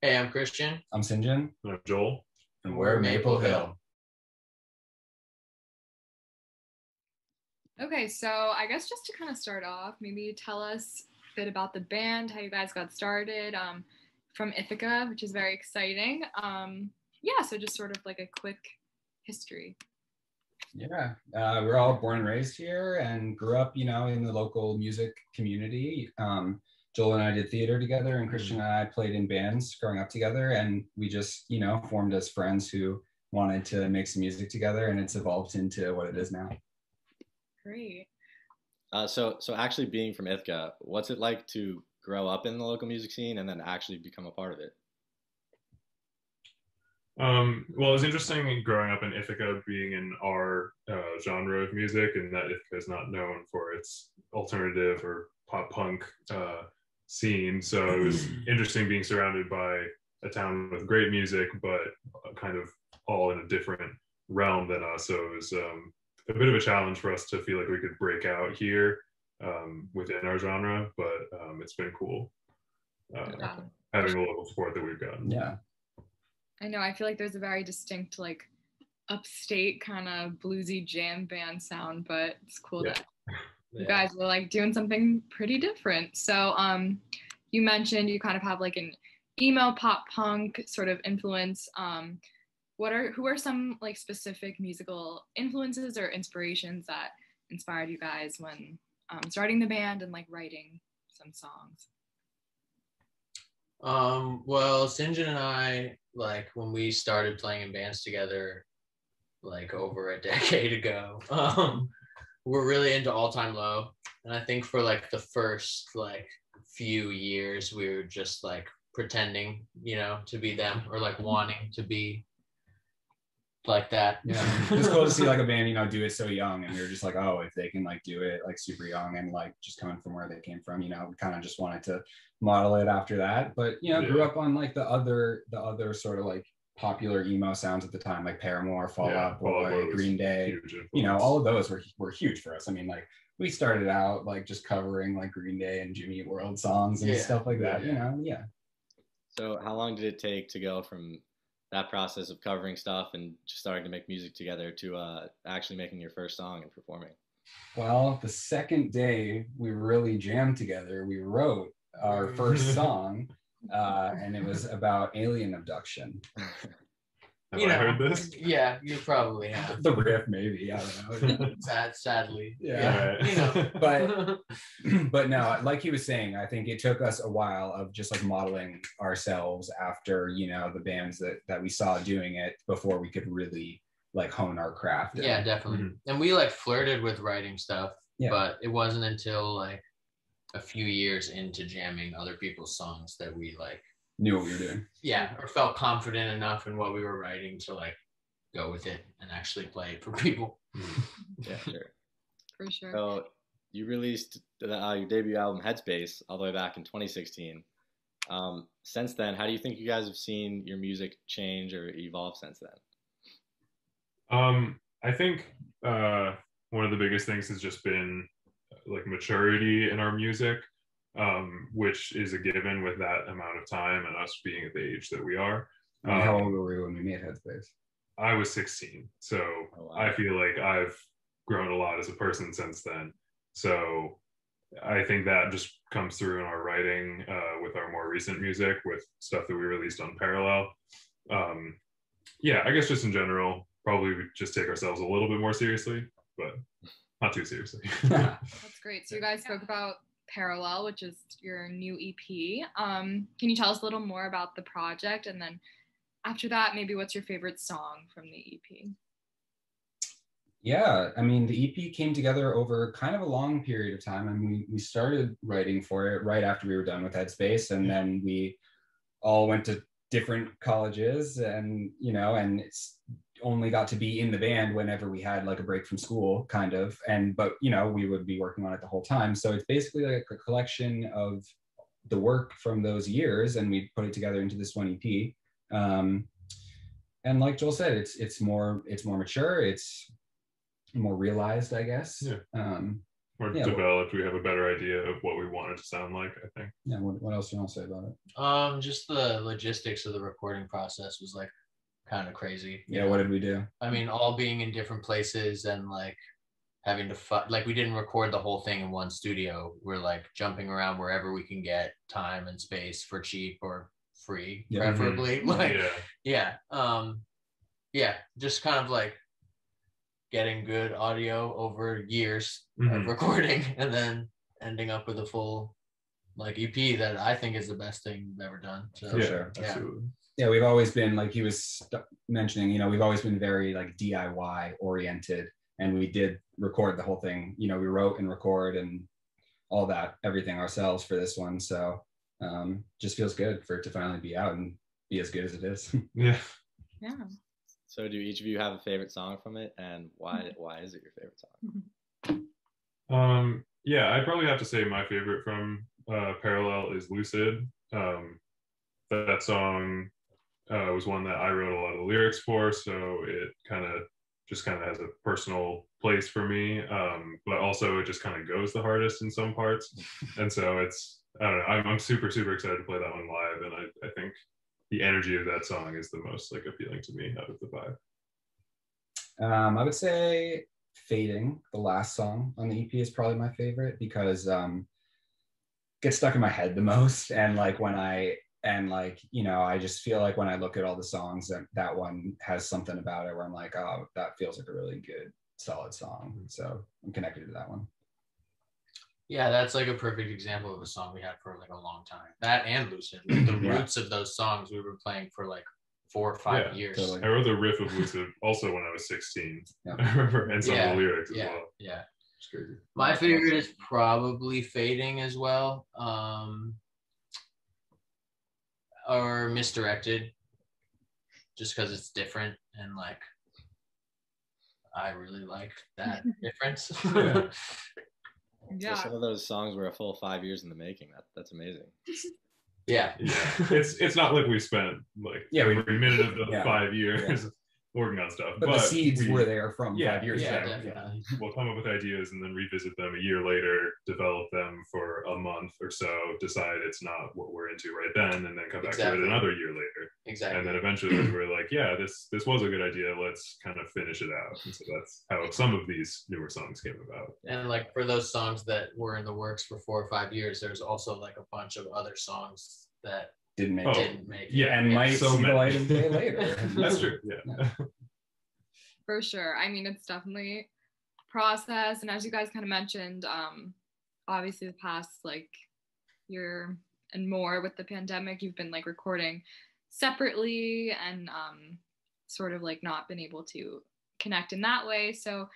Hey, I'm Christian. I'm Sinjin. And I'm Joel. And we're Maple Hill. Okay, so I guess just to kind of start off, maybe tell us a bit about the band, how you guys got started from Ithaca, which is very exciting. Yeah, so just sort of like a quick history. Yeah, we're all born and raised here and grew up, in the local music community. Joel and I did theater together, and Christian and I played in bands growing up together, and we just, formed as friends who wanted to make some music together, and it's evolved into what it is now. Great. So actually being from Ithaca, what's it like to grow up in the local music scene and then actually become a part of it? Well, it was interesting growing up in Ithaca, being in our genre of music, and that Ithaca is not known for its alternative or pop punk scene. So it was interesting being surrounded by a town with great music, but kind of all in a different realm than us. So it was a bit of a challenge for us to feel like we could break out here within our genre, but it's been cool having a local support that we've gotten. Yeah. I know, I feel like there's a very distinct, like, upstate kind of bluesy jam band sound, but it's cool that you guys were like doing something pretty different. So you mentioned you kind of have like an emo pop punk sort of influence. Who are some like specific musical influences or inspirations that inspired you guys when starting the band and like writing some songs? Well, Sinjin and I, like when we started playing in bands together, like over a decade ago, we're really into All Time Low. And I think for like the first like few years, we were just like pretending, to be them, or like wanting to be like that. Yeah, it's cool to see like a band, do it so young, and we were just like, oh, if they can like do it like super young and like just coming from where they came from, we kind of just wanted to model it after that. But grew up on like the other sort of like popular emo sounds at the time, like Paramore, Fall Out Boy, Green Day, all of those were huge for us. I mean, like we started out like just covering like Green Day and Jimmy Eat World songs and stuff like that. So how long did it take to go from that process of covering stuff and just starting to make music together to actually making your first song and performing? Well, the second day we really jammed together, we wrote our first song, and it was about alien abduction. Have I heard this? Yeah, you probably have. The riff, maybe. I don't know. Sadly. Yeah. But no, like he was saying, I think it took us a while of just like modeling ourselves after, the bands that we saw doing it before we could really like hone our craft. Yeah, definitely. Mm-hmm. And we like flirted with writing stuff, but it wasn't until like a few years into jamming other people's songs that we like knew what we were doing. Yeah, or felt confident enough in what we were writing to like go with it and actually play it for people. Yeah, sure. For sure. So you released your debut album Headspace all the way back in 2016. Since then, how do you think you guys have seen your music change or evolve since then? I think one of the biggest things has just been like maturity in our music. Which is a given with that amount of time and us being at the age that we are. How old were we when we made Headspace? I was 16, so I feel like I've grown a lot as a person since then. So I think that just comes through in our writing with our more recent music, with stuff that we released on Parallel. I guess just in general, probably we just take ourselves a little bit more seriously, but not too seriously. That's great. So you guys spoke about Parallel, which is your new EP. Can you tell us a little more about the project? And then after that, maybe what's your favorite song from the EP? Yeah, I mean, the EP came together over kind of a long period of time. I mean, we started writing for it right after we were done with Headspace, and then we all went to different colleges, and and it's only got to be in the band whenever we had like a break from school, kind of. But we would be working on it the whole time. So it's basically like a collection of the work from those years, and we put it together into this one EP. And like Joel said, it's more mature, it's more realized, I guess. more developed. We have a better idea of what we want it to sound like, I think. Yeah, what else do you want to say about it? Just the logistics of the recording process was like kind of crazy. Yeah, what did we do? I mean, all being in different places and like having to like we didn't record the whole thing in one studio. We're like jumping around wherever we can get time and space for cheap or free, preferably. Like just kind of like getting good audio over years of recording and then ending up with a full like EP that I think is the best thing we've ever done. So, for sure. Absolutely. Yeah, we've always been, like he was mentioning, you know, we've always been very like DIY oriented, and we did record the whole thing. You know, we wrote and record and all that, everything ourselves for this one. So just feels good for it to finally be out and be as good as it is. Yeah. So do each of you have a favorite song from it, and why is it your favorite song? Yeah, I'd probably have to say my favorite from Parallel is Lucid. That song was one that I wrote a lot of the lyrics for, so it kind of has a personal place for me, but also it just kind of goes the hardest in some parts, and so it's, I don't know, I'm super excited to play that one live, and I think the energy of that song is the most like appealing to me out of the five. I would say Fading, the last song on the EP, is probably my favorite because it gets stuck in my head the most, and like you know, I just feel like when I look at all the songs, that one has something about it where I'm like, oh, that feels like a really good solid song, so I'm connected to that one. Yeah, that's like a perfect example of a song we had for like a long time. That and Lucid, like the roots of those songs we were playing for like 4 or 5 years. Totally. I wrote the riff of Lucid also when I was 16. I remember, and some of the lyrics as well. Yeah, it's crazy. My favorite is probably Fading as well, or Misdirected, just because it's different and like I really like that difference. So some of those songs were a full 5 years in the making. That's amazing. Yeah. It's not like we spent like every minute of the 5 years working on stuff. But the seeds were there from 5 years ago. We'll come up with ideas and then revisit them a year later, develop them for a month or so, decide it's not what we're into right then, and then come back to it another year later. Exactly. And then eventually we're like, yeah, this was a good idea. Let's kind of finish it out. And so that's how some of these newer songs came about. And like for those songs that were in the works for 4 or 5 years, there's also like a bunch of other songs that didn't make it. Yeah, and might see the light of day later. That's true. Yeah. For sure. I mean, it's definitely process, and as you guys kind of mentioned, obviously the past like year and more with the pandemic, you've been like recording separately and sort of like not been able to connect in that way. So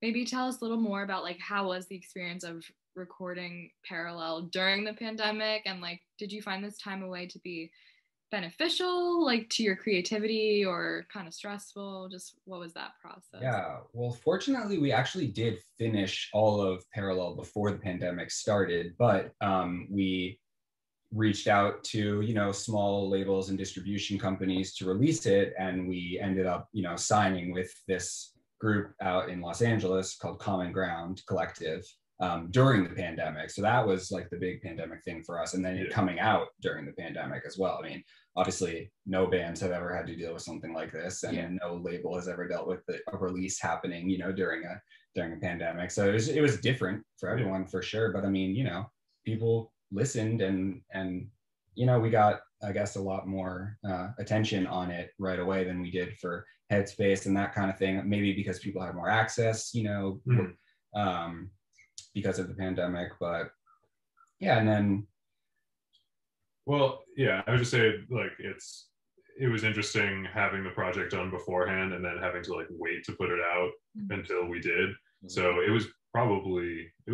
maybe tell us a little more about like how was the experience of recording Parallel during the pandemic, and like did you find this time away to be beneficial like to your creativity or kind of stressful? Just what was that process? Yeah, well, fortunately we actually did finish all of Parallel before the pandemic started, but we reached out to, you know, small labels and distribution companies to release it, and we ended up, you know, signing with this group out in Los Angeles called Common Ground Collective during the pandemic. So that was like the big pandemic thing for us, and then coming out during the pandemic as well. I mean, obviously no bands have ever had to deal with something like this, and no label has ever dealt with a release happening, you know, during a pandemic. So it was different for everyone for sure, but I mean, you know, people listened, and you know, we got, I guess, a lot more attention on it right away than we did for Headspace and that kind of thing, maybe because people had more access, you know, because of the pandemic. But yeah, and then well, yeah, I would just say like it was interesting having the project done beforehand and then having to like wait to put it out until we did. So it was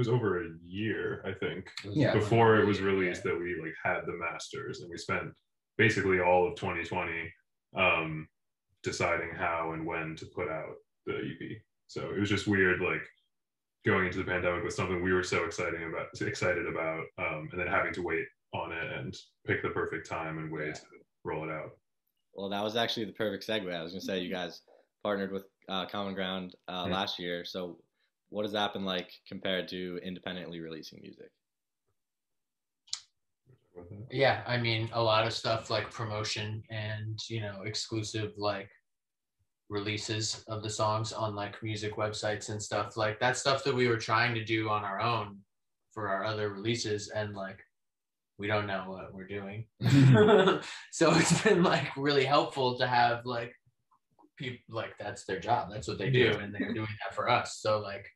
over a year, I think, before it was released that we like had the masters, and we spent basically all of 2020 deciding how and when to put out the EP. So it was just weird, like going into the pandemic with something we were so excited about, and then having to wait on it and pick the perfect time and way to roll it out. Well, that was actually the perfect segue. I was gonna say you guys partnered with Common Ground last year. So what has that been like compared to independently releasing music? Yeah, I mean, a lot of stuff like promotion and, you know, exclusive like releases of the songs on like music websites and stuff, like that stuff that we were trying to do on our own for our other releases, and like we don't know what we're doing. So it's been like really helpful to have like people, like that's their job, that's what they do, and they're doing that for us. So like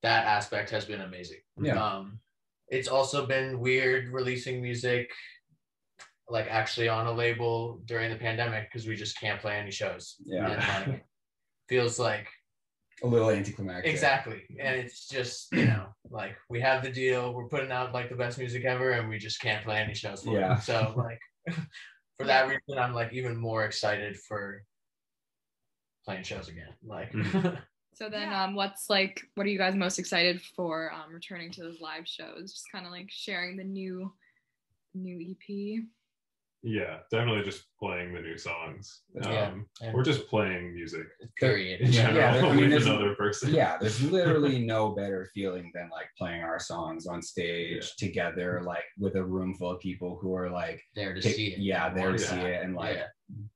that aspect has been amazing. It's also been weird releasing music like actually on a label during the pandemic, because we just can't play any shows. And like feels like a little anticlimactic. Exactly. And it's just, you know, like we have the deal, we're putting out like the best music ever, and we just can't play any shows for it. So like for that reason, I'm like even more excited for playing shows again. Like So then what are you guys most excited for returning to those live shows? Just kind of like sharing the new EP. Yeah, definitely just playing the new songs. And or just playing music. Period. I mean, with another person. Yeah, there's literally no better feeling than like playing our songs on stage together, like with a room full of people who are like there to see it. Yeah, there to see it, and like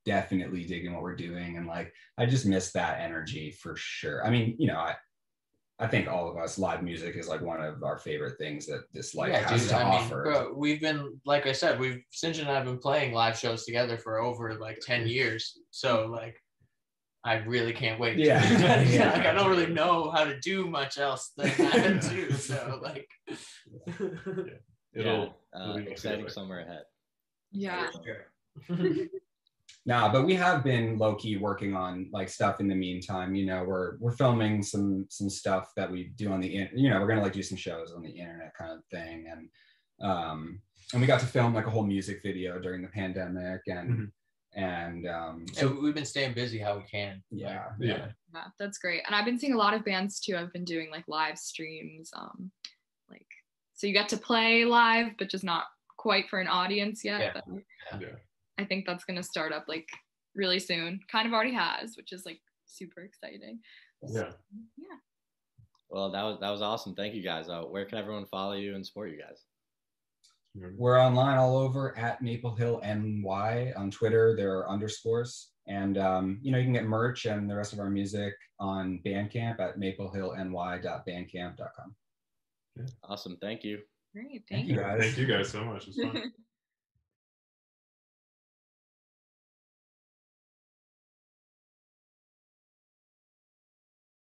definitely digging what we're doing. And like I just miss that energy for sure. I mean, you know, I think all of us, live music is like one of our favorite things that this life has to offer. Bro, we've been, like I said, St. John and I have been playing live shows together for over like 10 years. So like, I really can't wait. Like, I don't really know how to do much else than that too. So like, it'll be exciting summer ahead. Yeah. Nah, but we have been low-key working on like stuff in the meantime. You know, we're filming some stuff that we do on the you know, we're gonna like do some shows on the internet kind of thing, and we got to film like a whole music video during the pandemic, and so we've been staying busy how we can. Yeah, that's great. And I've been seeing a lot of bands too. I've been doing like live streams, like so you get to play live, but just not quite for an audience yet. I think that's going to start up like really soon. Kind of already has, which is like super exciting. Yeah. Well, that was awesome. Thank you guys. Where can everyone follow you and support you guys? We're online all over at Maple Hill NY on Twitter. There are underscores, and you know, you can get merch and the rest of our music on Bandcamp at maplehillny.bandcamp.com. Awesome. Thank you. Great. Thank you guys. Thank you guys so much. It was fun.